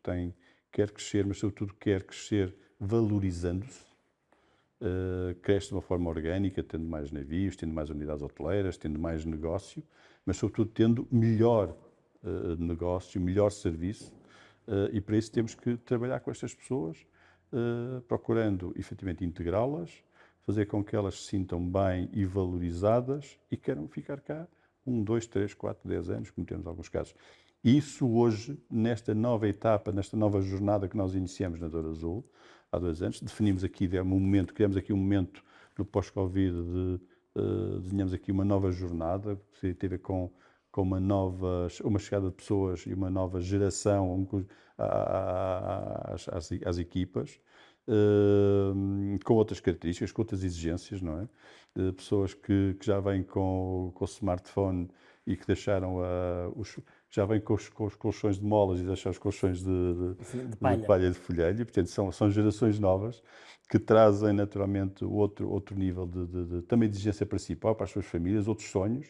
quer crescer, mas, sobretudo, quer crescer valorizando-se. Cresce de uma forma orgânica, tendo mais navios, tendo mais unidades hoteleiras, tendo mais negócio, mas sobretudo tendo melhor negócio, melhor serviço, e para isso temos que trabalhar com estas pessoas, procurando efetivamente integrá-las, fazer com que elas se sintam bem e valorizadas e queiram ficar cá 1, 2, 3, 4, 10 anos, como temos em alguns casos. Isso hoje, nesta nova etapa, nesta nova jornada que nós iniciamos na Douro Azul, há 2 anos, criamos aqui um momento no pós-Covid desenhamos aqui uma nova jornada, que tem a ver com uma chegada de pessoas e uma nova geração às equipas, com outras características, com outras exigências, não é? Pessoas que já vêm com o smartphone e que deixaram já vêm com os colchões de molas e deixaram os colchões de palha e de folhelho, e, portanto são gerações novas que trazem naturalmente outro nível também de exigência para si próprio, para as suas famílias, outros sonhos,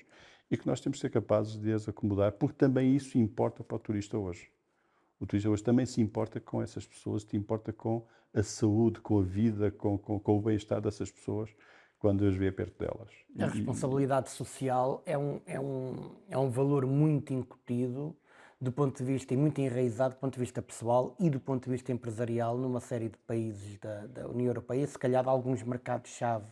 e que nós temos de ser capazes de as acomodar, porque também isso importa para o turista hoje. O turista hoje também se importa com essas pessoas, se importa com a saúde, com a vida, com o bem-estar dessas pessoas, quando as vê perto delas. A responsabilidade social é um valor muito incutido do ponto de vista, e muito enraizado do ponto de vista pessoal e do ponto de vista empresarial numa série de países da União Europeia, se calhar de alguns mercados-chave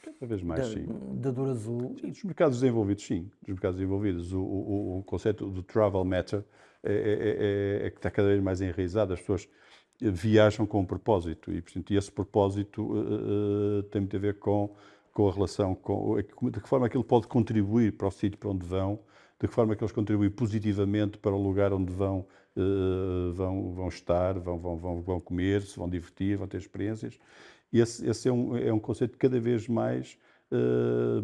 cada vez mais, sim. Da Dor Azul. Sim, dos mercados desenvolvidos, sim. Dos mercados desenvolvidos. O conceito do travel matter é que está cada vez mais enraizado. As pessoas viajam com um propósito e, portanto, esse propósito tem muito a ver com a relação, de que forma é que ele pode contribuir para o sítio para onde vão, de que forma é que eles contribuem positivamente para o lugar onde vão estar, vão comer, se vão divertir, vão ter experiências. Esse é um conceito cada vez mais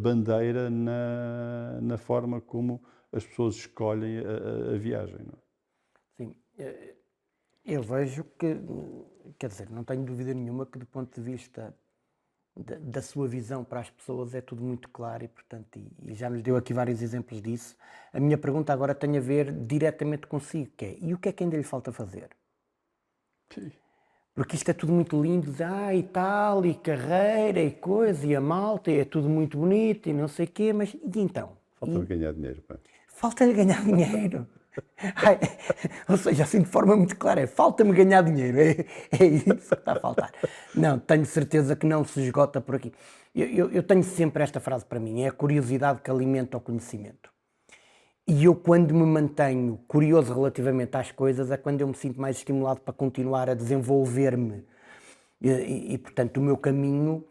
bandeira na forma como as pessoas escolhem a viagem. Não é? Sim, eu vejo que, quer dizer, não tenho dúvida nenhuma que do ponto de vista da sua visão para as pessoas é tudo muito claro e, portanto, e já nos deu aqui vários exemplos disso. A minha pergunta agora tem a ver diretamente consigo, que é, e o que é que ainda lhe falta fazer? Sim. Porque isto é tudo muito lindo, e tal, e carreira, e coisa, e a malta, e é tudo muito bonito, e não sei o quê, mas e então? Falta-lhe ganhar dinheiro, pá. Falta-lhe ganhar dinheiro. Ou seja, assim de forma muito clara, falta-me ganhar dinheiro, é isso que está a faltar. Não, tenho certeza que não se esgota por aqui. Eu tenho sempre esta frase para mim, é a curiosidade que alimenta o conhecimento. E eu, quando me mantenho curioso relativamente às coisas, é quando eu me sinto mais estimulado para continuar a desenvolver-me. Portanto, o meu caminho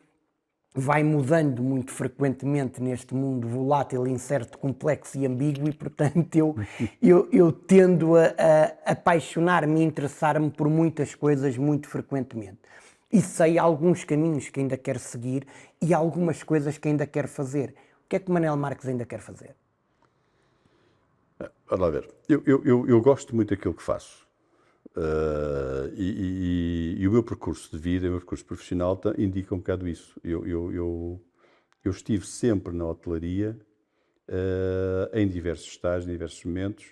vai mudando muito frequentemente neste mundo volátil, incerto, complexo e ambíguo e, portanto, eu tendo a apaixonar-me e interessar-me por muitas coisas muito frequentemente. E sei alguns caminhos que ainda quero seguir e algumas coisas que ainda quero fazer. O que é que o Manel Marques ainda quer fazer? Olha lá ver, eu gosto muito daquilo que faço. E o meu percurso de vida, o meu percurso profissional indica um bocado isso. Eu estive sempre na hotelaria, em diversos estágios, em diversos momentos,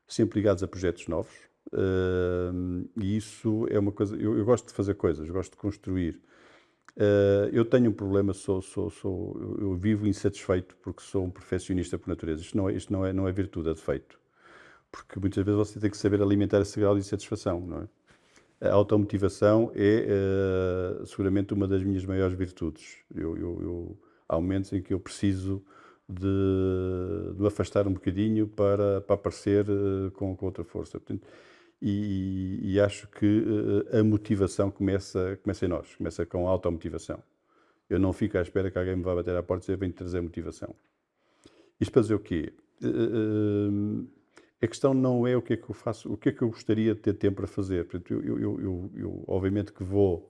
sempre ligados a projetos novos. E isso é uma coisa. Eu gosto de fazer coisas, gosto de construir. Eu tenho um problema, eu vivo insatisfeito porque sou um perfeccionista por natureza. Isto não é virtude, é defeito. Porque muitas vezes você tem que saber alimentar esse grau de insatisfação, não é? A automotivação é seguramente uma das minhas maiores virtudes. Há momentos em que eu preciso de me afastar um bocadinho para aparecer com outra força. Portanto, e acho que a motivação começa em nós, começa com a automotivação. Eu não fico à espera que alguém me vá bater à porta e dizer, vem trazer motivação. Isto para dizer o quê? A questão não é o que é que eu faço, o que é que eu gostaria de ter tempo para fazer. Portanto, eu obviamente que vou,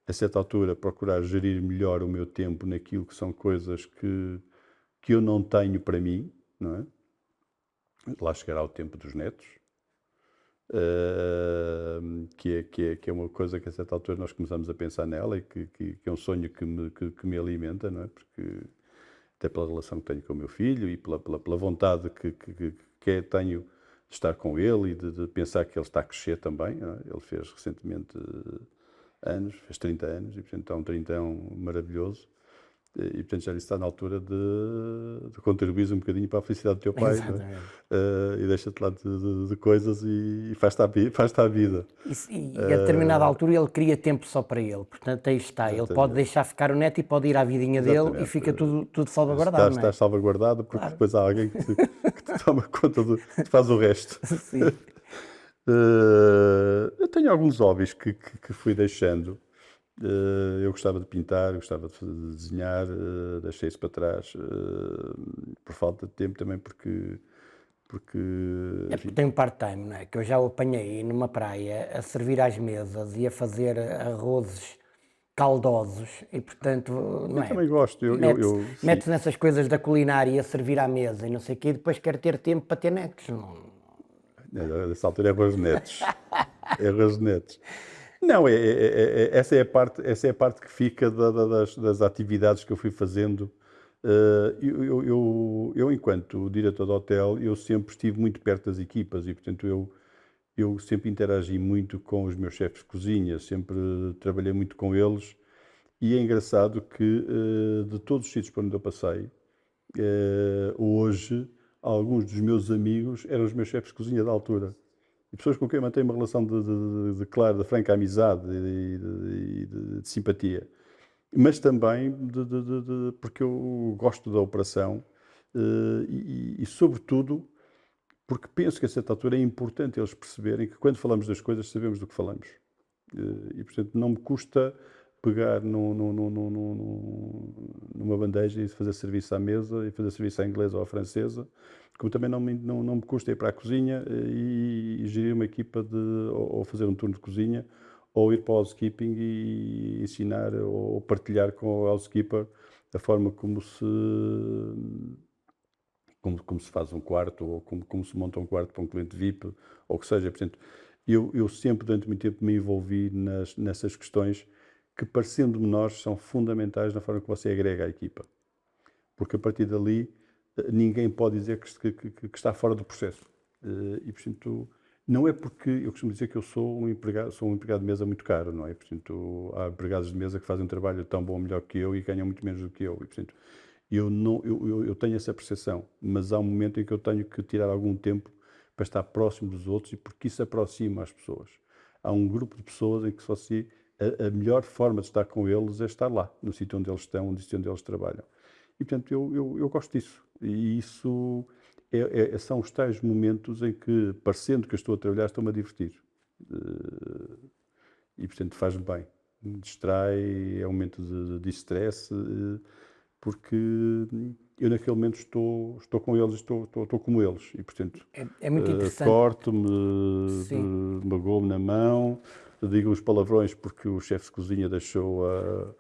a certa altura, procurar gerir melhor o meu tempo naquilo que são coisas que eu não tenho para mim, não é? Lá chegará o tempo dos netos, que é uma coisa que a certa altura nós começamos a pensar nela e que é um sonho que me alimenta, não é? Porque até pela relação que tenho com o meu filho e pela vontade que tenho de estar com ele e de pensar que ele está a crescer também. Não é? Ele fez recentemente fez 30 anos e, portanto, está um 30 maravilhoso. E, portanto, já está na altura de contribuir um bocadinho para a felicidade do teu pai, não é? E deixa-te lá de coisas e faz-te à vida. E a determinada altura ele cria tempo só para ele, portanto aí está, Exatamente. ele pode deixar ficar o neto e pode ir à vidinha dele e fica tudo salvaguardado, Estás salvaguardado porque depois há alguém que te toma conta, que faz o resto. Sim. Eu tenho alguns hobbies que fui deixando Eu gostava de pintar, gostava de desenhar, deixei isso para trás, por falta de tempo também, porque, É porque enfim, tem um part-time, não é? Que eu já o apanhei numa praia a servir às mesas e a fazer arrozes caldosos e, portanto, não eu é? também gosto, sim. Mete-se nessas coisas da culinária e a servir à mesa e não sei o quê, e depois quer ter tempo para ter netos. Não, Nessa altura é arroz de netos. É arroz de netos. Não, essa é a parte que fica das atividades que eu fui fazendo. Eu, enquanto diretor de hotel, eu sempre estive muito perto das equipas e, portanto, eu sempre interagi muito com os meus chefes de cozinha, sempre trabalhei muito com eles. E é engraçado que, de todos os sítios por onde eu passei, hoje, alguns dos meus amigos eram os meus chefes de cozinha da altura. E pessoas com quem eu mantenho uma relação claro, de franca amizade de simpatia. Mas também porque eu gosto da operação sobretudo, porque penso que a certa altura é importante eles perceberem que quando falamos das coisas sabemos do que falamos. Portanto, não me custa pegar numa bandeja e fazer serviço à mesa e fazer serviço à inglesa ou à francesa, como também não me custa ir para a cozinha e gerir uma equipa ou fazer um turno de cozinha, ou ir para o housekeeping e ensinar ou partilhar com o housekeeper a forma como se faz um quarto, ou como se monta um quarto para um cliente VIP, ou o que seja. Portanto, eu sempre, durante muito tempo, me envolvi nessas questões que, parecendo menores, são fundamentais na forma que você agrega à equipa. Porque, a partir dali, ninguém pode dizer que está fora do processo. Portanto, não é porque eu costumo dizer que eu sou um empregado de mesa muito caro, não é? Portanto, há empregados de mesa que fazem um trabalho tão bom ou melhor que eu e ganham muito menos do que eu. Portanto, eu tenho essa percepção, mas há um momento em que eu tenho que tirar algum tempo para estar próximo dos outros e porque isso aproxima as pessoas. Há um grupo de pessoas em que só a melhor forma de estar com eles é estar lá, no sítio onde eles estão, no sítio onde eles trabalham. E, portanto, eu gosto disso. E isso são os tais momentos em que, parecendo que eu estou a trabalhar, estou-me a divertir. Portanto, faz-me bem. Me distrai, é um momento de estresse, porque eu naquele momento estou com eles, estou como eles. E, portanto, é muito interessante. corto-me, Sim. magoo-me na mão, digo os palavrões porque o chefe de cozinha deixou a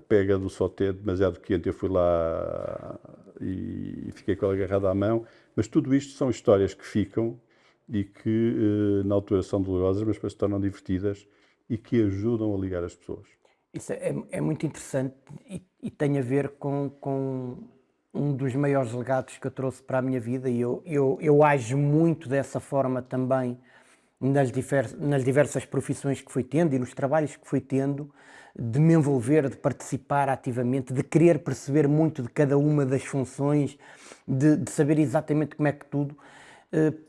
pega do sauté demasiado quente, eu fui lá e fiquei com ela agarrada à mão. Mas tudo isto são histórias que ficam e que na altura são dolorosas, mas depois se tornam divertidas e que ajudam a ligar as pessoas. Isso é muito interessante e tem a ver com um dos maiores legados que eu trouxe para a minha vida e eu ajo muito dessa forma também nas diversas profissões que fui tendo e nos trabalhos que fui tendo, de me envolver, de participar ativamente, de querer perceber muito de cada uma das funções, de saber exatamente como é que tudo,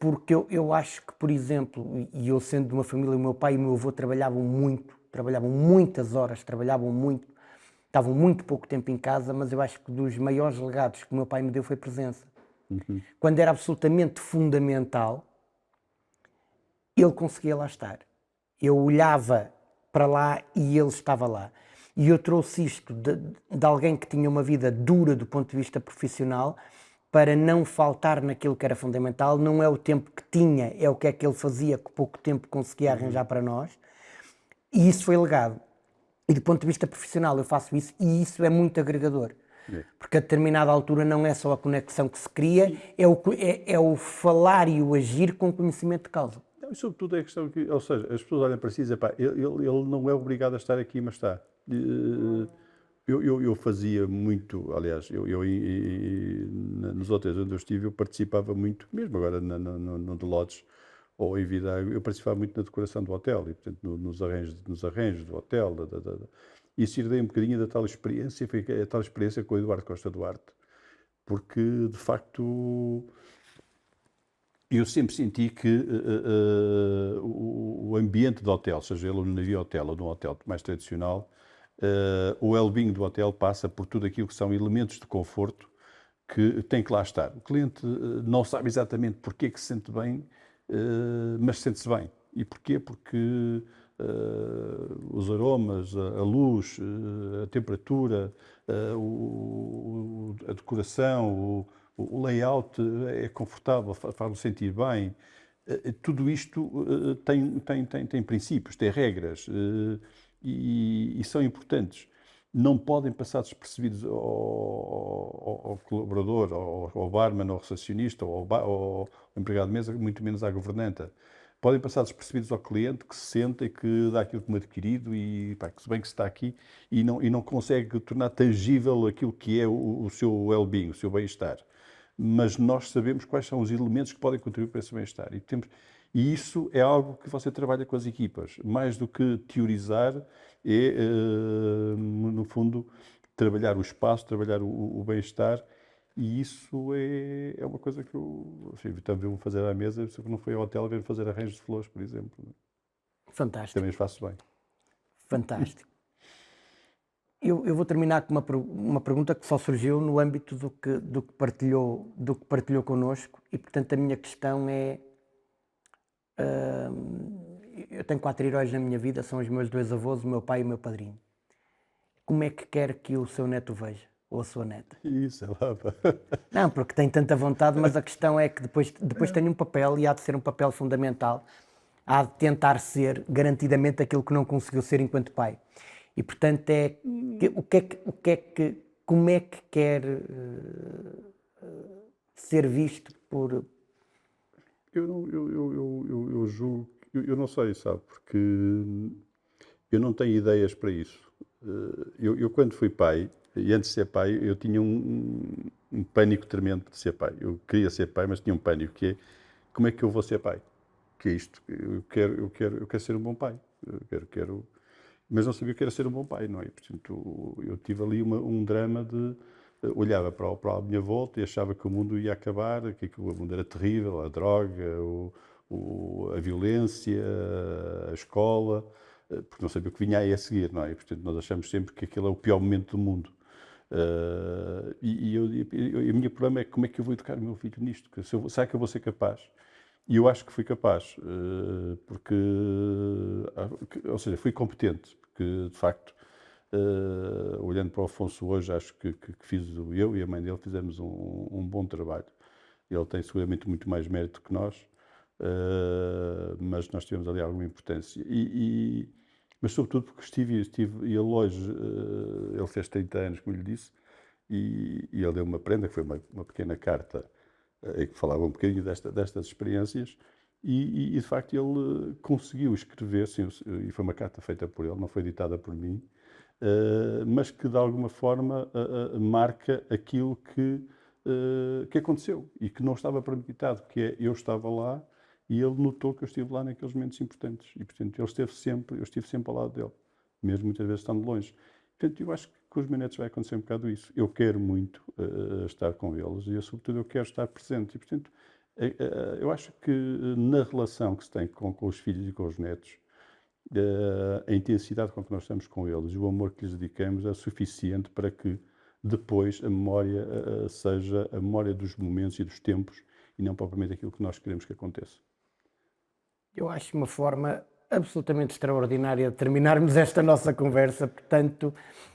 porque eu acho que, por exemplo, e eu sendo de uma família, o meu pai e o meu avô trabalhavam muitas horas, trabalhavam muito, estavam muito pouco tempo em casa, mas eu acho que dos maiores legados que o meu pai me deu foi presença. Quando era absolutamente fundamental, ele conseguia lá estar. Eu olhava para lá e ele estava lá. E eu trouxe isto de alguém que tinha uma vida dura do ponto de vista profissional para não faltar naquilo que era fundamental. Não é o tempo que tinha, é o que é que ele fazia, que pouco tempo conseguia arranjar para nós. E isso foi legado. E do ponto de vista profissional eu faço isso e isso é muito agregador. É. Porque a determinada altura não é só a conexão que se cria, é o falar e o agir com conhecimento de causa. Não, e sobretudo é a questão que, ou seja, as pessoas olham para si e dizem, pá, ele não é obrigado a estar aqui, mas está. Eu fazia muito, aliás, nos hotéis onde eu estive, eu participava muito, mesmo agora no de Lodge ou em Vida, eu participava muito na decoração do hotel e, portanto, nos arranjos do hotel. E isso herdei um bocadinho da tal experiência, foi a tal experiência com o Eduardo Costa Duarte, porque, de facto, eu sempre senti que o ambiente do hotel, seja ele um navio hotel ou num hotel mais tradicional, o well-being do hotel passa por tudo aquilo que são elementos de conforto que tem que lá estar. O cliente não sabe exatamente porquê que se sente bem, mas sente-se bem. E porquê? Porque os aromas, a luz, a temperatura, a decoração, o layout é confortável, faz-me sentir bem. Tudo isto tem princípios, tem regras e são importantes. Não podem passar despercebidos ao colaborador, ao barman, ao recepcionista, ao empregado de mesa, muito menos à governanta. Podem passar despercebidos ao cliente que se senta e que dá aquilo como adquirido e pá, que se bem que se está aqui e não consegue tornar tangível aquilo que é o seu well-being, o seu bem-estar. Mas nós sabemos quais são os elementos que podem contribuir para esse bem-estar. E isso é algo que você trabalha com as equipas. Mais do que teorizar, é, no fundo, trabalhar o espaço, trabalhar o bem-estar. E isso é uma coisa que eu também vou fazer à mesa, se não foi ao hotel, venho fazer arranjos de flores, por exemplo. Fantástico. Também os faço bem. Fantástico. Eu vou terminar com uma pergunta que só surgiu no âmbito do que partilhou connosco e, portanto, a minha questão é... eu tenho 4 heróis na minha vida, são os meus 2 avós, o meu pai e o meu padrinho. Como é que quer que o seu neto veja? Ou a sua neta? Isso, é lá. Não, porque tem tanta vontade, mas a questão é que depois tem um papel e há de ser um papel fundamental. Há de tentar ser garantidamente aquilo que não conseguiu ser enquanto pai. E, portanto, como é que quer ser visto por... Eu julgo, eu não sei, sabe, porque eu não tenho ideias para isso. Eu quando fui pai, e antes de ser pai, eu tinha um pânico tremendo de ser pai. Eu queria ser pai, mas tinha um pânico, que é, como é que eu vou ser pai? Que é isto? Eu quero ser um bom pai. Mas não sabia o que era ser um bom pai, não é? Portanto, eu tive ali um drama de... olhava para a minha volta e achava que o mundo ia acabar, que o mundo era terrível, a droga, a violência, a escola, porque não sabia o que vinha aí a seguir, não é? E, portanto, nós achamos sempre que aquele é o pior momento do mundo. O meu problema é como é que eu vou educar o meu filho nisto? Será que eu vou ser capaz? E eu acho que fui capaz, porque, ou seja, fui competente, porque de facto, olhando para o Afonso hoje, acho que eu e a mãe dele fizemos um bom trabalho. Ele tem seguramente muito mais mérito que nós, mas nós tivemos ali alguma importância. Mas sobretudo porque ele hoje, ele fez 30 anos, como lhe disse, e ele deu uma prenda, que foi uma pequena carta, que falava um bocadinho destas experiências, e de facto ele conseguiu escrever, sim, e foi uma carta feita por ele, não foi ditada por mim, mas que de alguma forma marca aquilo que aconteceu e que não estava premeditado, que é, eu estava lá e ele notou que eu estive lá naqueles momentos importantes e, portanto, eu estive sempre ao lado dele, mesmo muitas vezes estando longe. Portanto, eu acho que com os meus netos vai acontecer um bocado isso. Eu quero muito estar com eles e, sobretudo, eu quero estar presente. E, portanto, eu acho que na relação que se tem com os filhos e com os netos, a intensidade com que nós estamos com eles e o amor que lhes dedicamos é suficiente para que depois a memória seja a memória dos momentos e dos tempos e não propriamente aquilo que nós queremos que aconteça. Eu acho uma forma absolutamente extraordinária de terminarmos esta nossa conversa, portanto,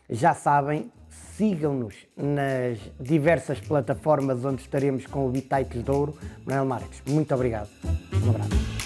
já sabem, sigam-nos nas diversas plataformas onde estaremos com o Bitaites de Ouro. Manuel Marques, muito obrigado. Um abraço.